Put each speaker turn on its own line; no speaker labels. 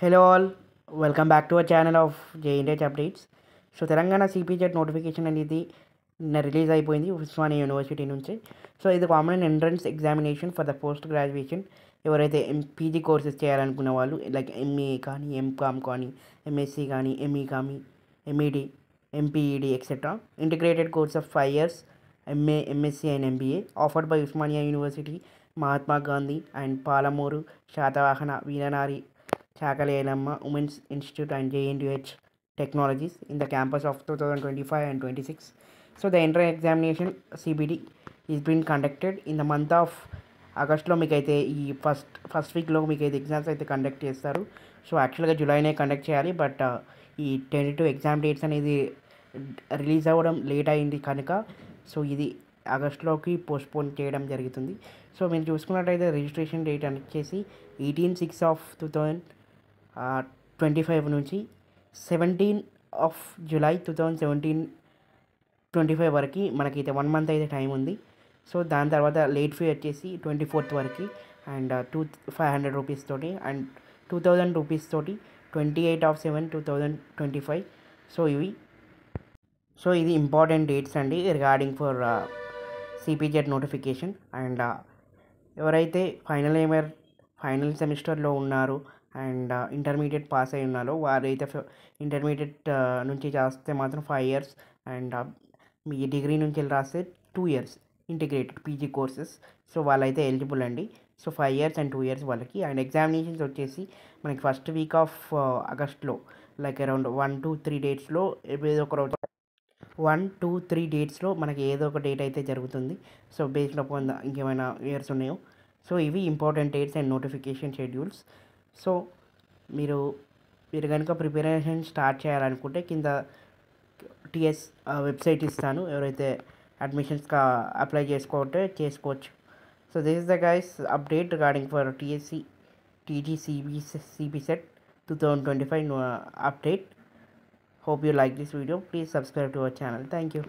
Hello all, welcome back to our channel of JNH updates. So Telangana సిపిజెడ్ notification అనేది నిన్న release అయిపోయింది Osmania university నుంచి. సో ఇది common entrance examination for the post graduation. ఎవరైతే PG courses చేయాలనుకున్న వాళ్ళు లైక్ ఎంఏ కానీ ఎంకామ్ కానీ ఎంఎస్సి కానీ ఎంఈ కానీ MEd MPEd etcetera integrated course of 5 years MA MSc and MBA offered by Osmania university, Mahatma Gandhi and Palamuru Satavahana Veeranari Chakalayamma Women's Institute and JNUH Technologies in the campus of 2025 and 26. So the entrance examination CBD is being conducted in the month of ఆగస్ట్లో మీకు అయితే ఈ first వీక్లో మీకు అయితే exams అయితే conduct చేస్తారు. So యాక్చువల్గా జూలైనే కండక్ట్ చేయాలి, బట్ ఈ టెంటేటివ్ ఎగ్జామ్ డేట్స్ అనేది రిలీజ్ అవ్వడం లేట్ అయింది కనుక సో ఇది ఆగస్ట్లోకి పోస్ట్పోన్ చేయడం జరుగుతుంది. సో మీరు చూసుకున్నట్టయితే రిజిస్ట్రేషన్ డేట్ అని వచ్చేసి 18/6/2025 నుంచి 17 July 2025 వరకు మనకైతే 1 month అయితే టైం ఉంది. సో దాని తర్వాత లేట్ ఫీ వచ్చేసి 24th వరకు అండ్ 500 రూపీస్ తోటి అండ్ 2000 రూపీస్ తోటి 28/7/2025. సో ఇది ఇంపార్టెంట్ డేట్స్ అండి regarding for CPZ notification. And ఎవరైతే ఫైనల్ సెమిస్టర్లో ఉన్నారు అండ్ ఇంటర్మీడియట్ పాస్ అయి ఉన్నారో వారైతే ఇంటర్మీడియట్ నుంచి రాస్తే మాత్రం 5 years అండ్ మీ డిగ్రీ నుంచి వెళ్ళి రాస్తే 2 years integrated PG courses. So వాళ్ళైతే ఎలిజిబుల్ అండి. సో 5 years and 2 years వాళ్ళకి. అండ్ ఎగ్జామినేషన్స్ వచ్చేసి మనకి ఫస్ట్ వీక్ ఆఫ్ ఆగస్ట్లో లైక్ అరౌండ్ 1-3 డేట్స్లో ఏదో ఒక రోజు 1-3 డేట్స్లో మనకి ఏదో ఒక డేట్ అయితే జరుగుతుంది. సో బేస్డ్ అపాన్ ఇంకేమైనా ఇయర్స్ ఉన్నాయో. సో ఇవి important dates and notification schedules. So మీరు కనుక ప్రిపరేషన్ స్టార్ట్ చేయాలనుకుంటే కింద టీఎస్ వెబ్సైట్ ఇస్తాను, ఎవరైతే అడ్మిషన్స్గా అప్లై చేసుకోవచ్చు. So this is the guys update regarding for TSC TG సిబిసెట్ 2025 update. Hope you like this video. Please subscribe to our channel. Thank you.